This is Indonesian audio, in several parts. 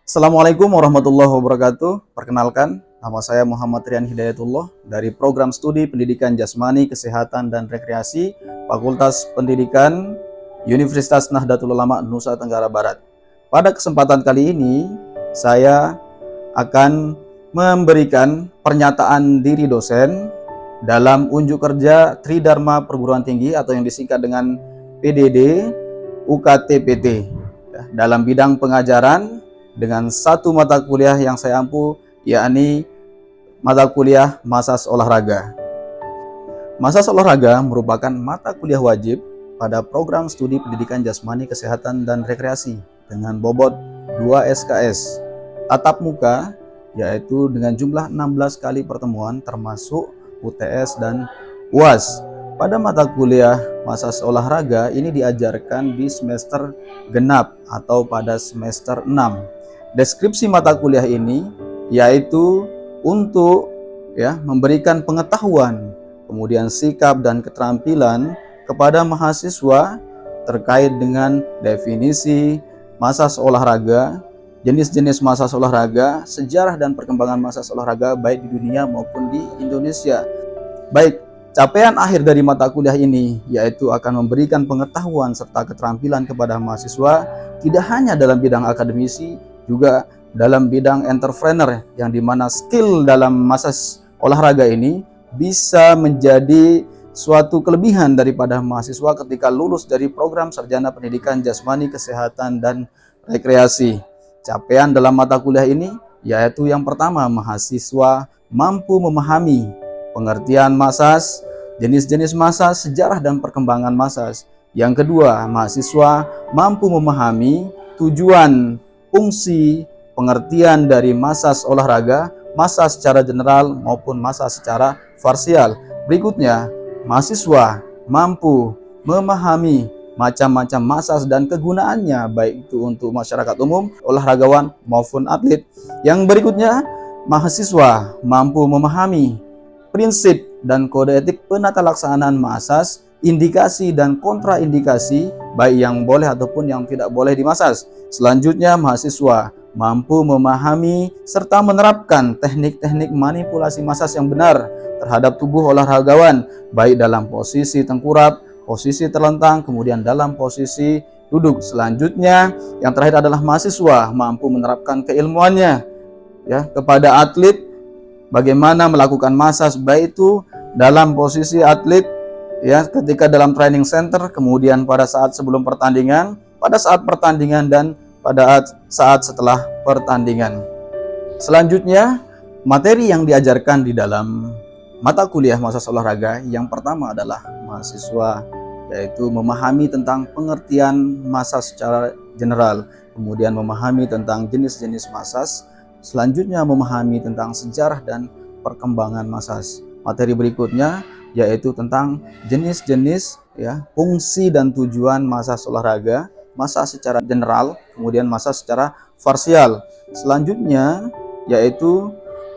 Assalamualaikum warahmatullahi wabarakatuh. Perkenalkan, nama saya Muhammad Rian Hidayatullah dari Program Studi Pendidikan Jasmani, Kesehatan, dan Rekreasi Fakultas Pendidikan Universitas Nahdlatul Ulama Nusa Tenggara Barat. Pada kesempatan kali ini, saya akan memberikan pernyataan diri dosen dalam unjuk kerja Tridharma Perguruan Tinggi atau yang disingkat dengan PDD UKT-PT dalam bidang pengajaran dengan satu mata kuliah yang saya ampu, yakni mata kuliah Masas Olahraga. Masas Olahraga merupakan mata kuliah wajib pada program studi pendidikan jasmani, kesehatan, dan rekreasi dengan bobot 2 SKS tatap muka, yaitu dengan jumlah 16 kali pertemuan termasuk UTS dan UAS. Pada mata kuliah Masas Olahraga ini diajarkan di semester genap atau pada semester 6. Deskripsi mata kuliah ini yaitu untuk memberikan pengetahuan, kemudian sikap dan keterampilan kepada mahasiswa terkait dengan definisi masas olahraga, jenis-jenis masas olahraga, sejarah dan perkembangan masas olahraga baik di dunia maupun di Indonesia. Baik, capaian akhir dari mata kuliah ini yaitu akan memberikan pengetahuan serta keterampilan kepada mahasiswa tidak hanya dalam bidang akademisi, juga dalam bidang entrepreneur, yang dimana skill dalam masas olahraga ini bisa menjadi suatu kelebihan daripada mahasiswa ketika lulus dari program sarjana pendidikan jasmani, kesehatan, dan rekreasi. Capaian dalam mata kuliah ini yaitu yang pertama, mahasiswa mampu memahami pengertian masas, jenis-jenis masas, sejarah dan perkembangan masas. Yang kedua, mahasiswa mampu memahami tujuan, fungsi, pengertian dari masas olahraga, masas secara general maupun masas secara parsial. Berikutnya, mahasiswa mampu memahami macam-macam masas dan kegunaannya baik itu untuk masyarakat umum, olahragawan maupun atlet. Yang berikutnya, mahasiswa mampu memahami prinsip dan kode etik penata laksanaan masas, indikasi dan kontraindikasi baik yang boleh ataupun yang tidak boleh di masas. Selanjutnya, mahasiswa mampu memahami serta menerapkan teknik-teknik manipulasi masas yang benar terhadap tubuh olahragawan baik dalam posisi tengkurap, posisi terlentang, kemudian dalam posisi duduk. Selanjutnya, yang terakhir adalah mahasiswa mampu menerapkan keilmuannya kepada atlet, bagaimana melakukan masas baik itu dalam posisi atlet ketika dalam training center, kemudian pada saat sebelum pertandingan, pada saat pertandingan, dan pada saat setelah pertandingan. Selanjutnya, materi yang diajarkan di dalam mata kuliah masas olahraga yang pertama adalah mahasiswa yaitu memahami tentang pengertian masas secara general, kemudian memahami tentang jenis-jenis masas, selanjutnya memahami tentang sejarah dan perkembangan masas. Materi berikutnya yaitu tentang jenis-jenis fungsi dan tujuan masas olahraga, masas secara general, kemudian masas secara parsial. Selanjutnya yaitu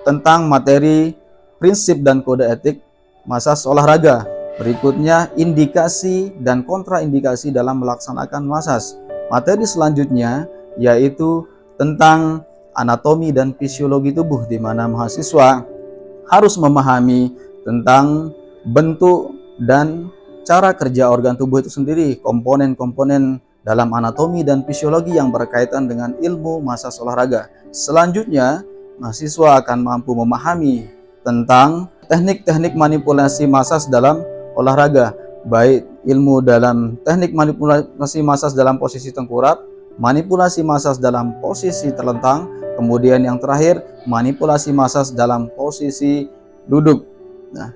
tentang materi prinsip dan kode etik masas olahraga. Berikutnya indikasi dan kontraindikasi dalam melaksanakan masas. Materi selanjutnya yaitu tentang anatomi dan fisiologi tubuh, di mana mahasiswa harus memahami tentang bentuk dan cara kerja organ tubuh itu sendiri, komponen-komponen dalam anatomi dan fisiologi yang berkaitan dengan ilmu masas olahraga. Selanjutnya, mahasiswa akan mampu memahami tentang teknik-teknik manipulasi masas dalam olahraga, baik ilmu dalam teknik manipulasi masas dalam posisi tengkurap, manipulasi masas dalam posisi terlentang, kemudian yang terakhir manipulasi masas dalam posisi duduk. Nah,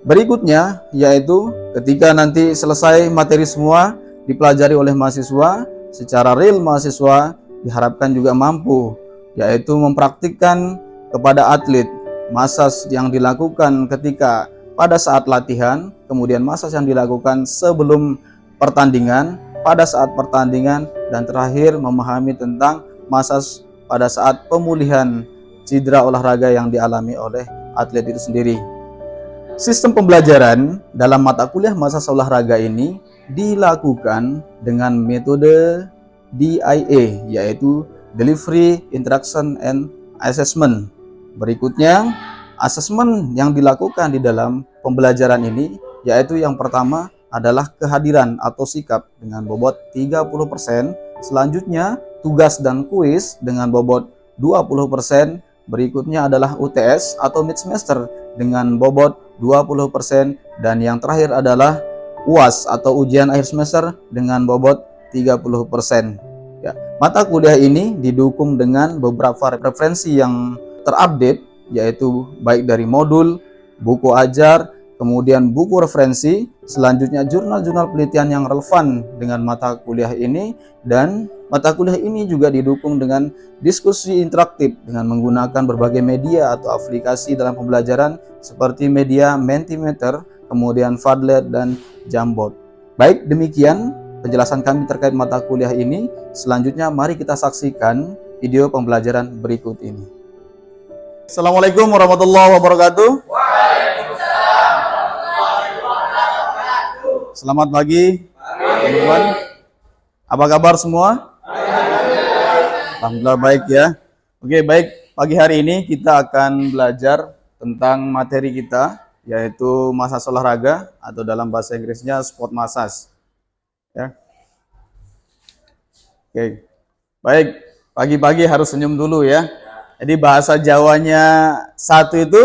berikutnya yaitu ketika nanti selesai materi semua dipelajari oleh mahasiswa, secara real mahasiswa diharapkan juga mampu yaitu mempraktikkan kepada atlet masas yang dilakukan ketika pada saat latihan, kemudian masas yang dilakukan sebelum pertandingan, pada saat pertandingan, dan terakhir memahami tentang masas pada saat pemulihan cedera olahraga yang dialami oleh atlet itu sendiri. Sistem pembelajaran dalam mata kuliah masas olahraga ini dilakukan dengan metode DIA, yaitu delivery, interaction, and assessment. Berikutnya, asesmen yang dilakukan di dalam pembelajaran ini, yaitu yang pertama adalah kehadiran atau sikap dengan bobot 30%, selanjutnya tugas dan kuis dengan bobot 20%, berikutnya adalah UTS atau mid semester dengan bobot 20%, dan yang terakhir adalah UAS atau ujian akhir semester dengan bobot 30%. Ya, mata kuliah ini didukung dengan beberapa referensi yang terupdate, yaitu baik dari modul, buku ajar, kemudian buku referensi, selanjutnya jurnal-jurnal penelitian yang relevan dengan mata kuliah ini, dan mata kuliah ini juga didukung dengan diskusi interaktif dengan menggunakan berbagai media atau aplikasi dalam pembelajaran seperti media Mentimeter, kemudian Padlet, dan Jamboard. Baik, demikian penjelasan kami terkait mata kuliah ini. Selanjutnya mari kita saksikan video pembelajaran berikut ini. Assalamualaikum warahmatullahi wabarakatuh. Waalaikumsalam warahmatullahi wabarakatuh. Selamat pagi, teman-teman. Apa kabar semua? Alhamdulillah baik ya. Oke, baik. Pagi hari ini kita akan belajar tentang materi kita, yaitu massage olahraga atau dalam bahasa Inggrisnya sport massage. Ya. Oke. Baik, pagi-pagi harus senyum dulu ya. Jadi bahasa Jawanya satu itu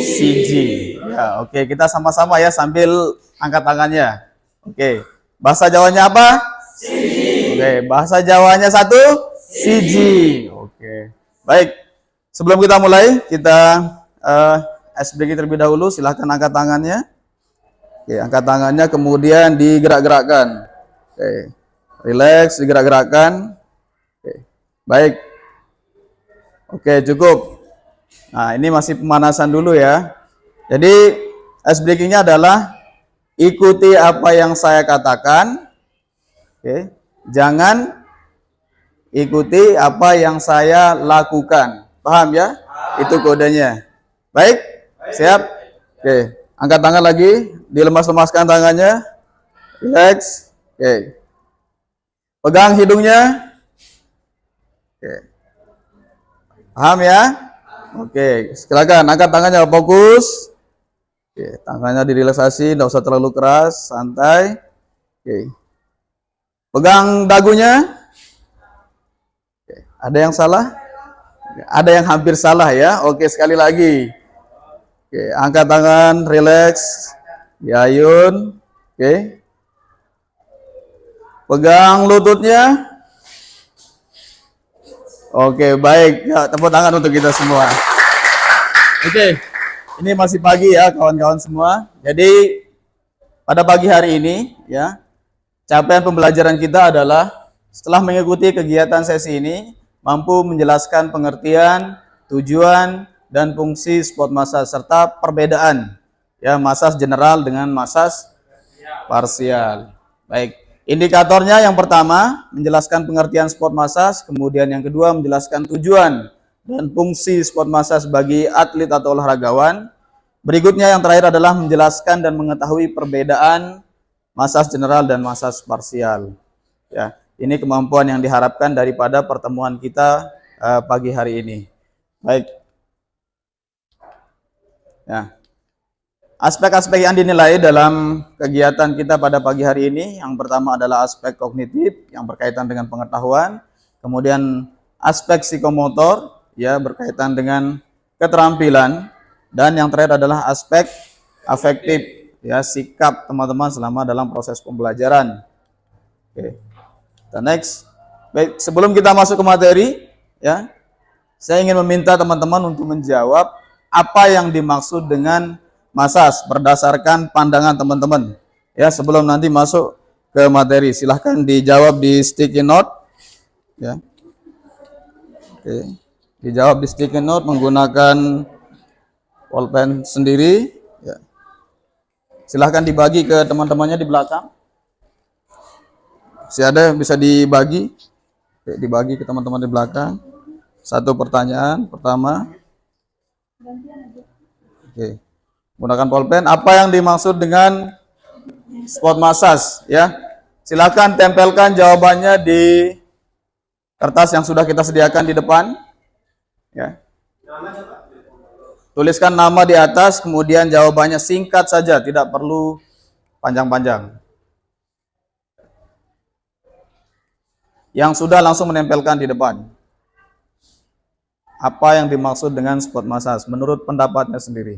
siji. Ya, oke, kita sama-sama ya sambil angkat tangannya. Oke. Bahasa Jawanya apa? Siji. Oke, bahasa Jawanya satu siji. Oke. Baik. Sebelum kita mulai, kita SBG terlebih dahulu. Silahkan angkat tangannya. Oke, angkat tangannya kemudian digerak-gerakkan. Oke. Relax, digerak-gerakkan. Oke. Baik. Oke, cukup. Nah, ini masih pemanasan dulu ya. Jadi, SBG-nya adalah ikuti apa yang saya katakan. Oke. Jangan ikuti apa yang saya lakukan. Paham ya? Itu kodenya. Baik? Siap? Oke. Angkat tangan lagi, dilemas-lemaskan tangannya. Relax. Oke. Pegang hidungnya. Oke. Paham ya? Oke, silakan angkat tangannya, fokus. Oke, tangannya direlaksasi, tidak usah terlalu keras, santai. Oke. Pegang dagunya. Oke. Ada yang salah? Ada yang hampir salah ya. Oke, sekali lagi. Oke, angkat tangan, relax. Diayun. Oke. Pegang lututnya. Oke, baik. Ya, tepuk tangan untuk kita semua. Oke, ini masih pagi ya kawan-kawan semua. Jadi pada pagi hari ini ya, capaian pembelajaran kita adalah setelah mengikuti kegiatan sesi ini, mampu menjelaskan pengertian, tujuan, dan fungsi sport massage serta perbedaan ya massage general dengan massage parsial. Baik. Indikatornya yang pertama, menjelaskan pengertian sport massage, kemudian yang kedua menjelaskan tujuan dan fungsi sport massage bagi atlet atau olahragawan. Berikutnya yang terakhir adalah menjelaskan dan mengetahui perbedaan massage general dan massage parsial. Ya, ini kemampuan yang diharapkan daripada pertemuan kita pagi hari ini. Baik. Ya. Aspek-aspek yang dinilai dalam kegiatan kita pada pagi hari ini, yang pertama adalah aspek kognitif yang berkaitan dengan pengetahuan, kemudian aspek psikomotor ya berkaitan dengan keterampilan, dan yang terakhir adalah aspek afektif ya sikap teman-teman selama dalam proses pembelajaran. Oke. Kita next. Baik, sebelum kita masuk ke materi ya, saya ingin meminta teman-teman untuk menjawab apa yang dimaksud dengan massage berdasarkan pandangan teman-teman. Ya, sebelum nanti masuk ke materi, silahkan dijawab di sticky note. Ya. Oke. Dijawab di sticky note menggunakan pulpen sendiri. Ya. Silahkan dibagi ke teman-temannya di belakang. Si ada yang bisa dibagi. Oke, dibagi ke teman-teman di belakang. Satu pertanyaan pertama. Oke. Menggunakan pulpen, apa yang dimaksud dengan sport massage ya? Silakan tempelkan jawabannya di kertas yang sudah kita sediakan di depan, ya. Tuliskan nama di atas, kemudian jawabannya singkat saja, tidak perlu panjang-panjang. Yang sudah langsung menempelkan di depan. Apa yang dimaksud dengan spot massage menurut pendapatnya sendiri?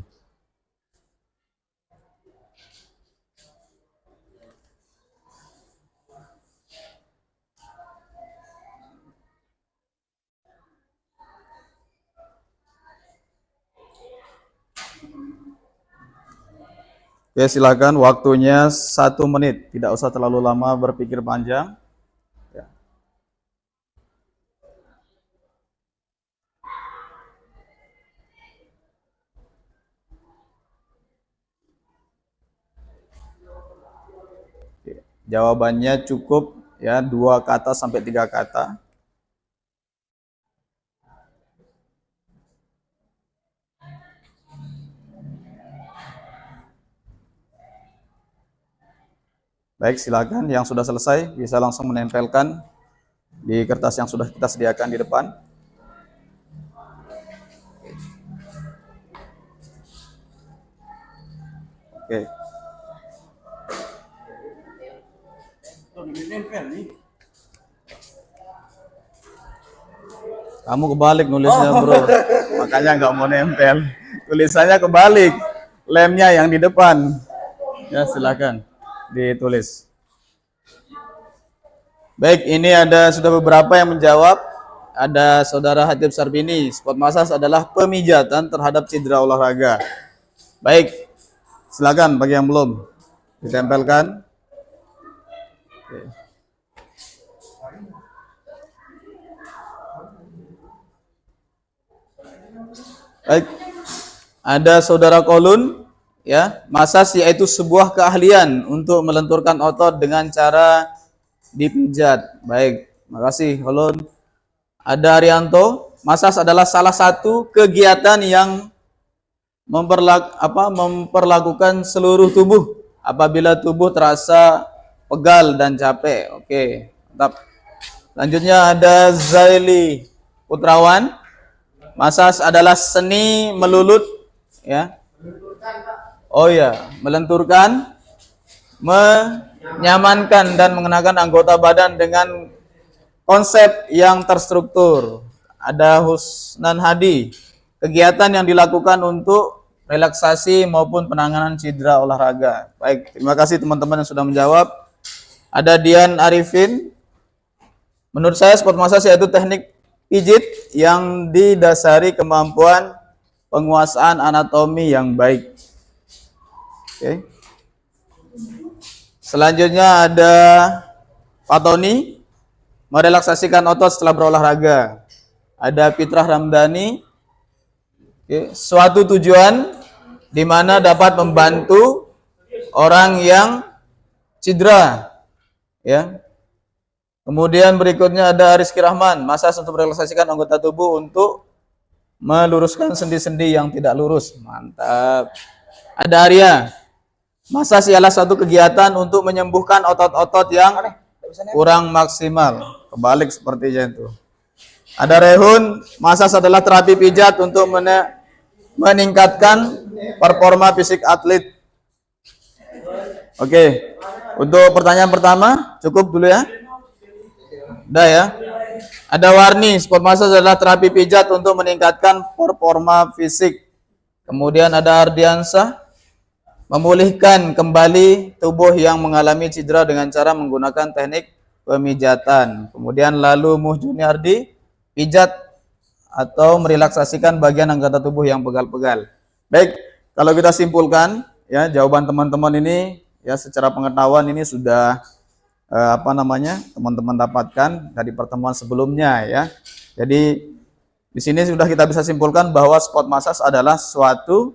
Oke, silakan, waktunya 1 menit. Tidak usah terlalu lama berpikir panjang. Ya. Oke. Jawabannya cukup ya 2 kata sampai 3 kata. Baik, silakan yang sudah selesai bisa langsung menempelkan di kertas yang sudah kita sediakan di depan. Oke. Kamu kebalik nulisnya, bro. Makanya nggak mau nempel. Tulisannya kebalik. Lemnya yang di depan. Ya, silakan ditulis. Baik, ini ada sudah beberapa yang menjawab. Ada saudara Hatib Sarbini, spot massage adalah pemijatan terhadap cedera olahraga. Baik, silakan bagi yang belum ditempelkan. Oke. Baik, ada saudara Kolun, ya, massage yaitu sebuah keahlian untuk melenturkan otot dengan cara dipijat. Baik, makasih Kolun. Ada Arianto, massage adalah salah satu kegiatan yang memperlakukan seluruh tubuh apabila tubuh terasa pegal dan capek. Oke, mantap. Selanjutnya ada Zaili Putrawan. Massage adalah seni melulut, ya. Oh ya, melenturkan, menyamankan dan mengenakan anggota badan dengan konsep yang terstruktur. Ada Husnan Hadi, kegiatan yang dilakukan untuk relaksasi maupun penanganan cedera olahraga. Baik, terima kasih teman-teman yang sudah menjawab. Ada Dian Arifin, menurut saya spot massage yaitu teknik pijit yang didasari kemampuan penguasaan anatomi yang baik. Oke. Selanjutnya ada Pak Tony, merelaksasikan otot setelah berolahraga. Ada Fitrah Ramdhani, suatu tujuan di mana dapat membantu orang yang cedera, ya. Kemudian berikutnya ada Rizky Rahman, massage untuk merelaksasikan anggota tubuh untuk meluruskan sendi-sendi yang tidak lurus. Mantap. Ada Arya, massage ialah satu kegiatan untuk menyembuhkan otot-otot yang kurang maksimal. Kebalik sepertinya itu. Ada Rehun, massage adalah terapi pijat untuk meningkatkan performa fisik atlet. Oke, untuk pertanyaan pertama cukup dulu ya. Udah ya. Ada Warni, spot massage adalah terapi pijat untuk meningkatkan performa fisik. Kemudian ada Ardiansah, memulihkan kembali tubuh yang mengalami cedera dengan cara menggunakan teknik pemijatan. Kemudian lalu Muhjuni Ardi, pijat atau merelaksasikan bagian anggota tubuh yang pegal-pegal. Baik, kalau kita simpulkan ya, jawaban teman-teman ini ya secara pengetahuan ini sudah teman-teman dapatkan dari pertemuan sebelumnya ya. Jadi di sini sudah kita bisa simpulkan bahwa spot massage adalah suatu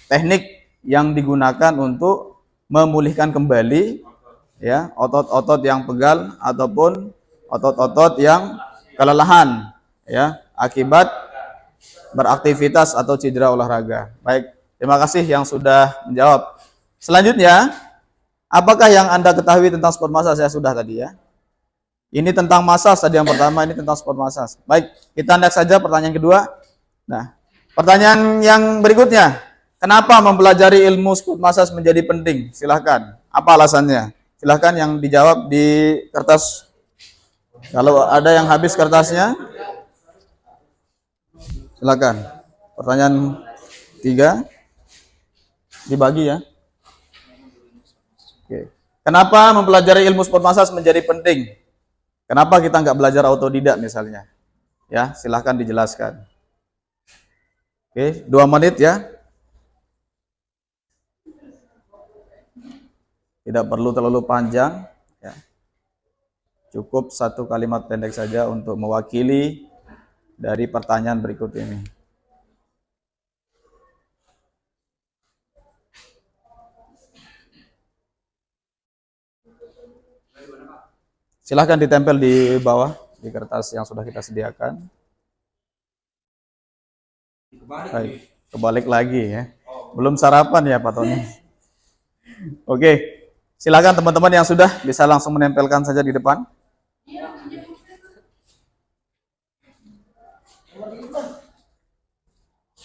teknik yang digunakan untuk memulihkan kembali ya otot-otot yang pegal ataupun otot-otot yang kelelahan ya akibat beraktivitas atau cedera olahraga. Baik, terima kasih yang sudah menjawab. Selanjutnya, apakah yang Anda ketahui tentang spot massage? Saya sudah tadi ya. Ini tentang massage tadi yang pertama, ini tentang sport massage. Baik, kita next saja pertanyaan kedua. Nah, pertanyaan yang berikutnya, kenapa mempelajari ilmu sport massage menjadi penting? Silahkan, apa alasannya? Silahkan yang dijawab di kertas. Kalau ada yang habis kertasnya, silakan. Pertanyaan 3 dibagi ya. Oke. Kenapa mempelajari ilmu sport massage menjadi penting? Kenapa kita nggak belajar autodidak misalnya? Ya, silahkan dijelaskan. Oke, 2 menit ya. Tidak perlu terlalu panjang. Ya. Cukup 1 kalimat pendek saja untuk mewakili dari pertanyaan berikut ini. Silahkan ditempel di bawah, di kertas yang sudah kita sediakan. Baik, kebalik lagi ya. Belum sarapan ya Pak Tony. Oke, silakan teman-teman yang sudah bisa langsung menempelkan saja di depan.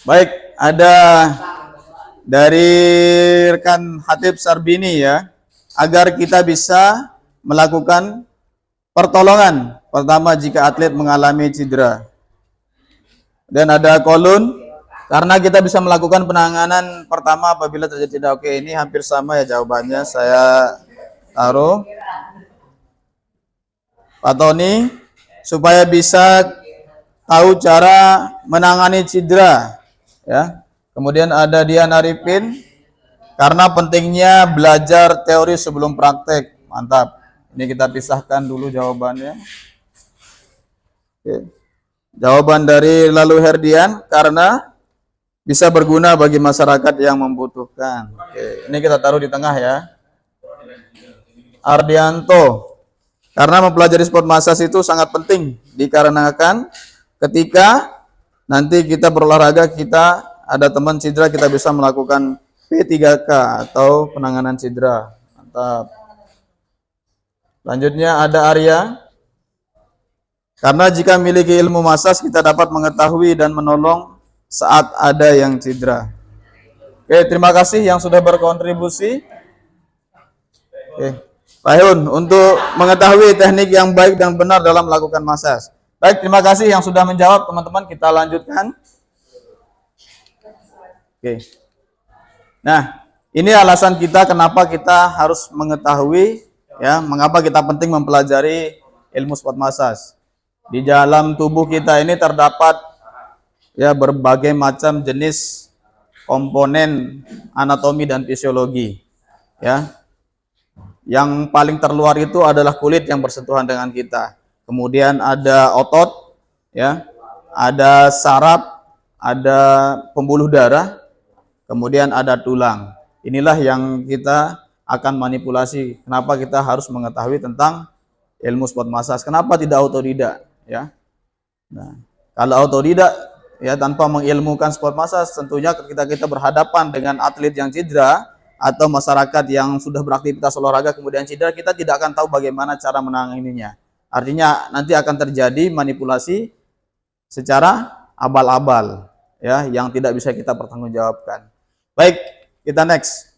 Baik, ada dari rekan Hatib Sarbini ya, agar kita bisa melakukan pertolongan pertama jika atlet mengalami cedera. Dan ada kolun, karena kita bisa melakukan penanganan pertama apabila terjadi cedera. Oke, ini hampir sama ya jawabannya. Saya taruh Pak Tony supaya bisa tahu cara menangani cedera ya. Kemudian ada Dian Arifin, karena pentingnya belajar teori sebelum praktek. Mantap. Ini kita pisahkan dulu jawabannya. Oke. Jawaban dari Lalu Herdian, karena bisa berguna bagi masyarakat yang membutuhkan. Oke. Ini kita taruh di tengah ya. Ardianto, karena mempelajari sport massage itu sangat penting, dikarenakan ketika nanti kita berolahraga, kita ada teman cedera, kita bisa melakukan P3K atau penanganan cedera. Mantap. Selanjutnya ada Arya, karena jika memiliki ilmu massage, kita dapat mengetahui dan menolong saat ada yang cedera. Oke, terima kasih yang sudah berkontribusi. Oke, Pak Hyun, untuk mengetahui teknik yang baik dan benar dalam melakukan massage. Baik, terima kasih yang sudah menjawab teman-teman. Kita lanjutkan. Oke. Nah, ini alasan kita kenapa kita harus mengetahui ya, mengapa kita penting mempelajari ilmu sport massage. Di dalam tubuh kita ini terdapat ya berbagai macam jenis komponen anatomi dan fisiologi. Ya. Yang paling terluar itu adalah kulit yang bersentuhan dengan kita. Kemudian ada otot, ya, ada saraf, ada pembuluh darah, kemudian ada tulang. Inilah yang kita akan manipulasi. Kenapa kita harus mengetahui tentang ilmu sport massage? Kenapa tidak autodidak? Ya, nah, kalau autodidak, ya tanpa mengilmukan sport massage, tentunya ketika kita berhadapan dengan atlet yang cedera atau masyarakat yang sudah beraktivitas olahraga kemudian cedera, kita tidak akan tahu bagaimana cara menanganinya. Artinya nanti akan terjadi manipulasi secara abal-abal ya, yang tidak bisa kita pertanggungjawabkan. Baik, kita next.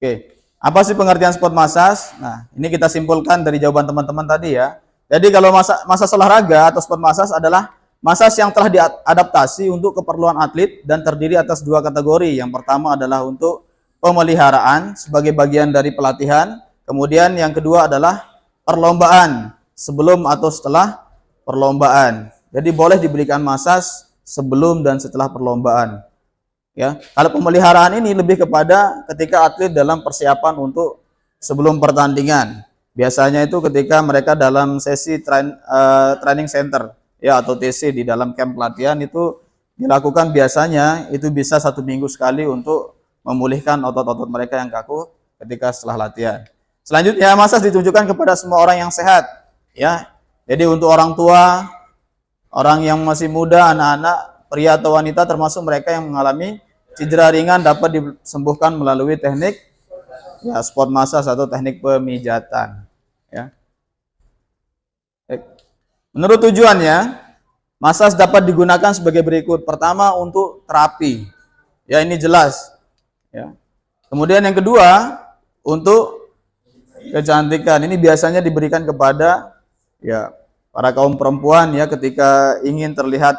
Oke, apa sih pengertian sport massage? Nah, ini kita simpulkan dari jawaban teman-teman tadi ya. Jadi kalau massage olahraga atau sport massage adalah massage yang telah diadaptasi untuk keperluan atlet dan terdiri atas 2 kategori. Yang pertama adalah untuk pemeliharaan sebagai bagian dari pelatihan. Kemudian yang kedua adalah perlombaan, sebelum atau setelah perlombaan. Jadi boleh diberikan massage sebelum dan setelah perlombaan. Ya, kalau pemeliharaan ini lebih kepada ketika atlet dalam persiapan untuk sebelum pertandingan. Biasanya itu ketika mereka dalam sesi training center ya atau TC di dalam camp pelatihan itu dilakukan, biasanya itu bisa 1 minggu sekali untuk memulihkan otot-otot mereka yang kaku ketika setelah latihan. Selanjutnya massage ditujukan kepada semua orang yang sehat ya. Jadi untuk orang tua, orang yang masih muda, anak-anak, pria atau wanita termasuk mereka yang mengalami cedera ringan dapat disembuhkan melalui teknik ya spot massage atau teknik pemijatan. Ya. Menurut tujuannya, massage dapat digunakan sebagai berikut. Pertama, untuk terapi. Ya, ini jelas. Ya. Kemudian yang kedua, untuk kecantikan. Ini biasanya diberikan kepada ya para kaum perempuan ya ketika ingin terlihat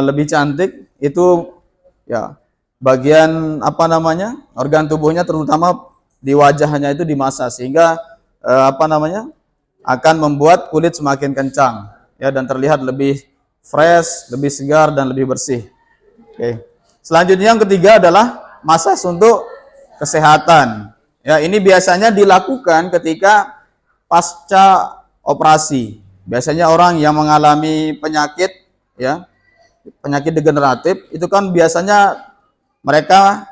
lebih cantik, itu ya bagian apa namanya? Organ tubuhnya terutama di wajahnya itu dimasas sehingga apa namanya? Akan membuat kulit semakin kencang ya dan terlihat lebih fresh, lebih segar dan lebih bersih. Oke. Selanjutnya yang ketiga adalah massage untuk kesehatan. Ya, ini biasanya dilakukan ketika pasca operasi. Biasanya orang yang mengalami penyakit ya, penyakit degeneratif itu kan biasanya mereka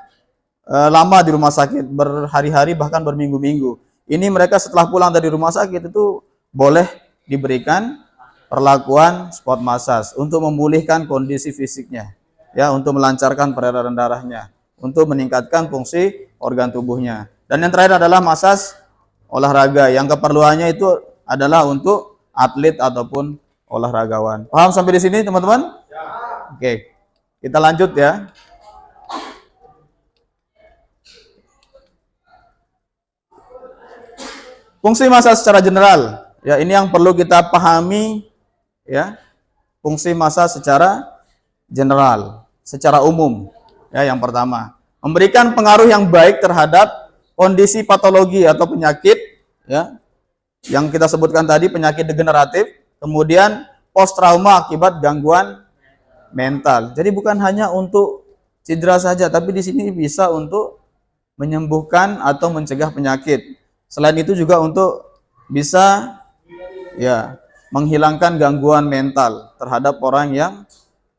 lama di rumah sakit, berhari-hari bahkan berminggu-minggu. Ini mereka setelah pulang dari rumah sakit itu boleh diberikan perlakuan spot massage untuk memulihkan kondisi fisiknya, ya, untuk melancarkan peredaran darahnya, untuk meningkatkan fungsi organ tubuhnya. Dan yang terakhir adalah massage olahraga yang keperluannya itu adalah untuk atlet ataupun olahragawan. Paham sampai di sini, teman-teman? Oke, kita lanjut ya. Fungsi massage secara general, ya ini yang perlu kita pahami, ya. Fungsi massage secara general, secara umum, ya yang pertama, memberikan pengaruh yang baik terhadap kondisi patologi atau penyakit, ya, yang kita sebutkan tadi penyakit degeneratif, kemudian post trauma akibat gangguan mental. Jadi bukan hanya untuk cedera saja, tapi di sini bisa untuk menyembuhkan atau mencegah penyakit. Selain itu juga untuk bisa ya menghilangkan gangguan mental terhadap orang yang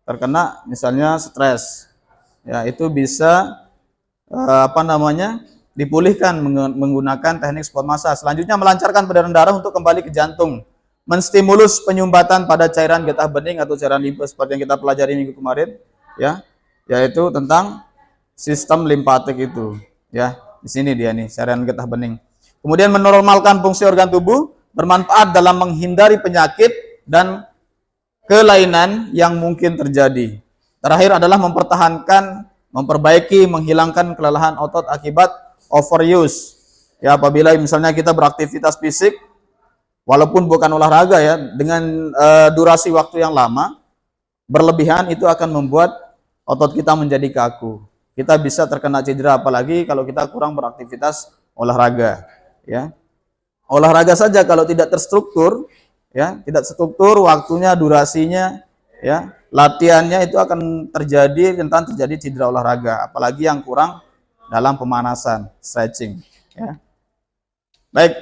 terkena misalnya stres. Ya, itu bisa apa namanya? Dipulihkan menggunakan teknik spot massage. Selanjutnya melancarkan peredaran darah untuk kembali ke jantung. Menstimulus penyumbatan pada cairan getah bening atau cairan limpa seperti yang kita pelajari minggu kemarin, ya. Yaitu tentang sistem limpatik itu, ya. Di sini dia nih, cairan getah bening. Kemudian menormalkan fungsi organ tubuh, bermanfaat dalam menghindari penyakit dan kelainan yang mungkin terjadi. Terakhir adalah mempertahankan, memperbaiki, menghilangkan kelelahan otot akibat overuse. Ya, apabila misalnya kita beraktivitas fisik, walaupun bukan olahraga ya, dengan durasi waktu yang lama, berlebihan itu akan membuat otot kita menjadi kaku. Kita bisa terkena cedera, apalagi kalau kita kurang beraktivitas olahraga. Ya, olahraga saja kalau tidak terstruktur, ya, tidak struktur waktunya, durasinya, ya, latihannya itu akan rentan terjadi cedera olahraga, apalagi yang kurang dalam pemanasan, stretching, ya. Baik,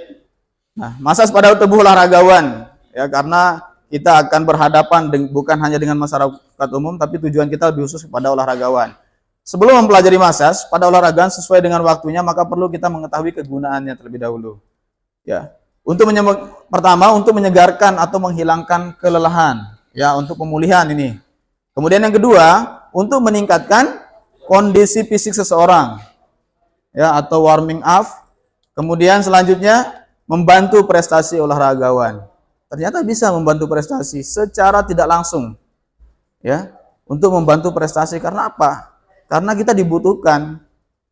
nah, massage pada tubuh olahragawan, ya, karena kita akan berhadapan bukan hanya dengan masyarakat umum, tapi tujuan kita lebih khusus kepada olahragawan. Sebelum mempelajari massage pada olahraga sesuai dengan waktunya, maka perlu kita mengetahui kegunaannya terlebih dahulu. Ya, pertama untuk menyegarkan atau menghilangkan kelelahan, ya, untuk pemulihan ini. Kemudian yang kedua, untuk meningkatkan kondisi fisik seseorang, ya, atau warming up. Kemudian selanjutnya membantu prestasi olahragawan. Ternyata bisa membantu prestasi secara tidak langsung, ya, untuk membantu prestasi. Karena apa? Karena kita dibutuhkan.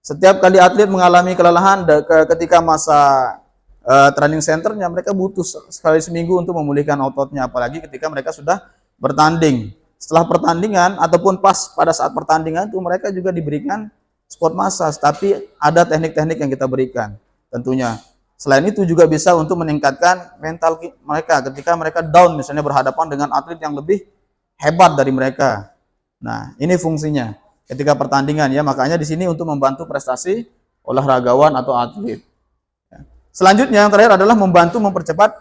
Setiap kali atlet mengalami kelelahan ketika masa training centernya, mereka butuh sekali seminggu untuk memulihkan ototnya, apalagi ketika mereka sudah bertanding. Setelah pertandingan ataupun pada saat pertandingan itu mereka juga diberikan spot massage, tapi ada teknik-teknik yang kita berikan tentunya. Selain itu juga bisa untuk meningkatkan mental mereka ketika mereka down, misalnya berhadapan dengan atlet yang lebih hebat dari mereka. Nah, ini fungsinya ketika pertandingan, ya, makanya di sini untuk membantu prestasi olahragawan atau atlet. Selanjutnya yang terakhir adalah membantu mempercepat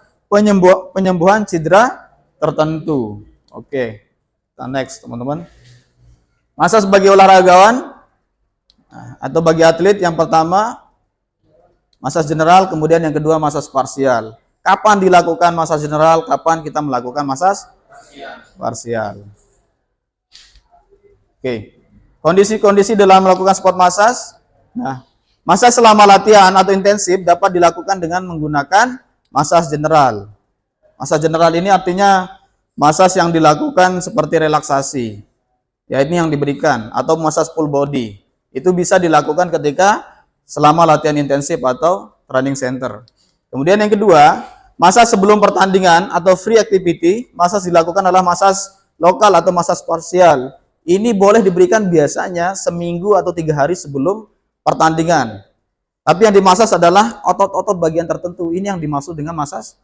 penyembuhan cedera tertentu. Oke, kita next teman-teman. Massage bagi olahragawan atau bagi atlet, yang pertama massage general, kemudian yang kedua massage parsial. Kapan dilakukan massage general, kapan kita melakukan massage parsial? Oke. Kondisi-kondisi dalam melakukan spot massage. Nah, Massage selama latihan atau intensif dapat dilakukan dengan menggunakan massage general. Massage general ini artinya massage yang dilakukan seperti relaksasi. Ya, ini yang diberikan, atau massage full body. Itu bisa dilakukan ketika selama latihan intensif atau training center. Kemudian yang kedua, massage sebelum pertandingan atau free activity, massage dilakukan adalah massage lokal atau massage parsial. Ini boleh diberikan biasanya seminggu atau 3 hari sebelum pertandingan. Tapi yang dimasas adalah otot-otot bagian tertentu. Ini yang dimaksud dengan massage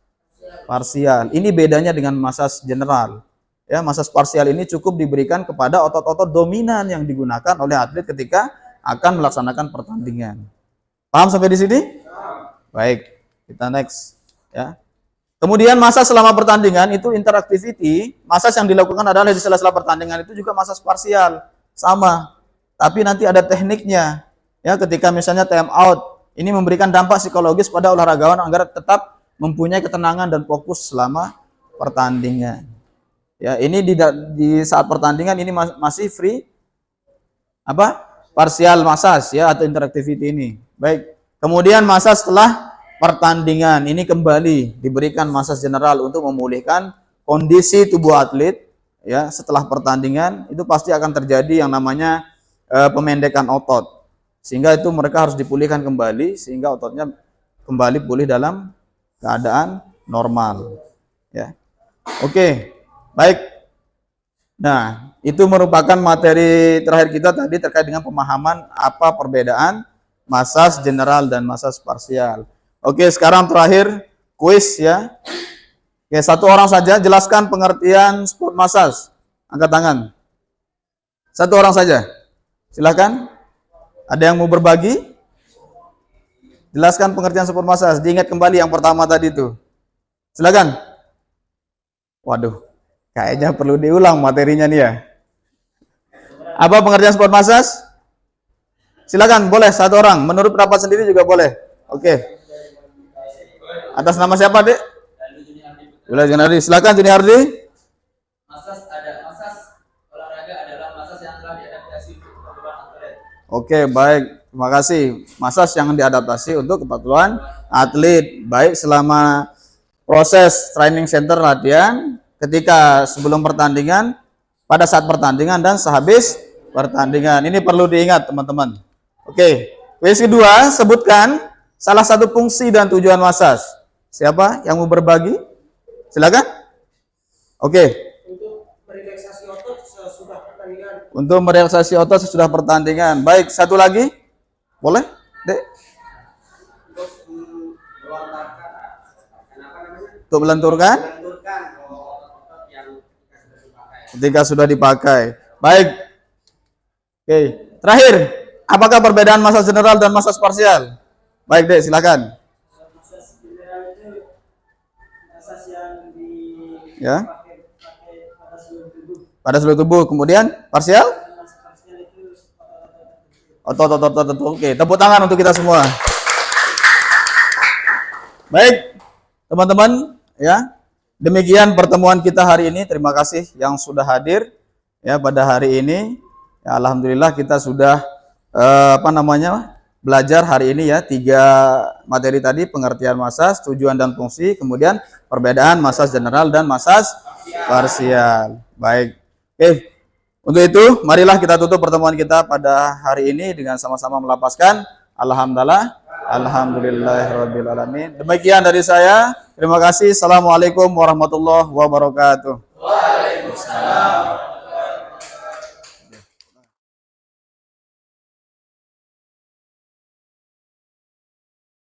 parsial. Ini bedanya dengan massage general. Ya, massage parsial ini cukup diberikan kepada otot-otot dominan yang digunakan oleh atlet ketika akan melaksanakan pertandingan. Paham sampai di sini? Baik, kita next. Ya. Kemudian massage selama pertandingan itu interactivity. Massage yang dilakukan adalah di sela-sela pertandingan itu juga massage parsial, sama. Tapi nanti ada tekniknya. Ya, ketika misalnya time out, ini memberikan dampak psikologis pada olahragawan agar tetap mempunyai ketenangan dan fokus selama pertandingan. Ya, ini di saat pertandingan ini masih free partial massage ya, atau interactivity ini. Baik. Kemudian massage setelah pertandingan ini kembali diberikan massage general untuk memulihkan kondisi tubuh atlet ya. Setelah pertandingan itu pasti akan terjadi yang namanya pemendekan otot. Sehingga itu mereka harus dipulihkan kembali sehingga ototnya kembali pulih dalam keadaan normal ya. Oke. Baik. Nah, itu merupakan materi terakhir kita tadi terkait dengan pemahaman apa perbedaan massage general dan massage parsial. Oke, sekarang terakhir kuis ya. Oke, 1 orang saja jelaskan pengertian sport massage. Angkat tangan. 1 orang saja. Silakan. Ada yang mau berbagi? Jelaskan pengertian sport massage. Diingat kembali yang pertama tadi itu. Silakan. Waduh, kayaknya perlu diulang materinya nih ya. Apa pengertian sport massage? Silakan, boleh 1 orang. Menurut pendapat sendiri juga boleh. Oke. Atas nama siapa, Dek? Boleh, Juni Hardi. Silakan, Juni Hardi. Massage olahraga adalah massage yang telah diadaptasi untuk keperluan atlet. Oke, baik. Terima kasih. Massage yang diadaptasi untuk keperluan atlet, baik selama proses training center latihan, ketika sebelum pertandingan, pada saat pertandingan, dan sehabis pertandingan. Ini perlu diingat, teman-teman. Oke. Kuis kedua, sebutkan salah satu fungsi dan tujuan massage. Siapa yang mau berbagi? Silakan. Oke. Untuk merelaksasi otot sesudah pertandingan. Untuk merelaksasi otot sesudah pertandingan. Baik, 1 lagi. Boleh, Dek? Untuk melenturkan ketika sudah dipakai. Baik. Oke. Terakhir, apakah perbedaan massage general dan massage parsial? Baik, Dek, silakan. Massage general itu massage yang dipakai pada seluruh tubuh. Kemudian parsial? Otot. Oke, tepuk tangan untuk kita semua. Baik, teman-teman, ya. Demikian pertemuan kita hari ini. Terima kasih yang sudah hadir ya pada hari ini. Ya, alhamdulillah kita sudah belajar hari ini ya 3 materi tadi, pengertian massage, tujuan dan fungsi, kemudian perbedaan massage general dan massage parsial. Baik. Oke. Untuk itu, marilah kita tutup pertemuan kita pada hari ini dengan sama-sama melapaskan alhamdulillahirabbil alamin. Demikian dari saya. Terima kasih. Assalamualaikum warahmatullahi wabarakatuh. Waalaikumsalam.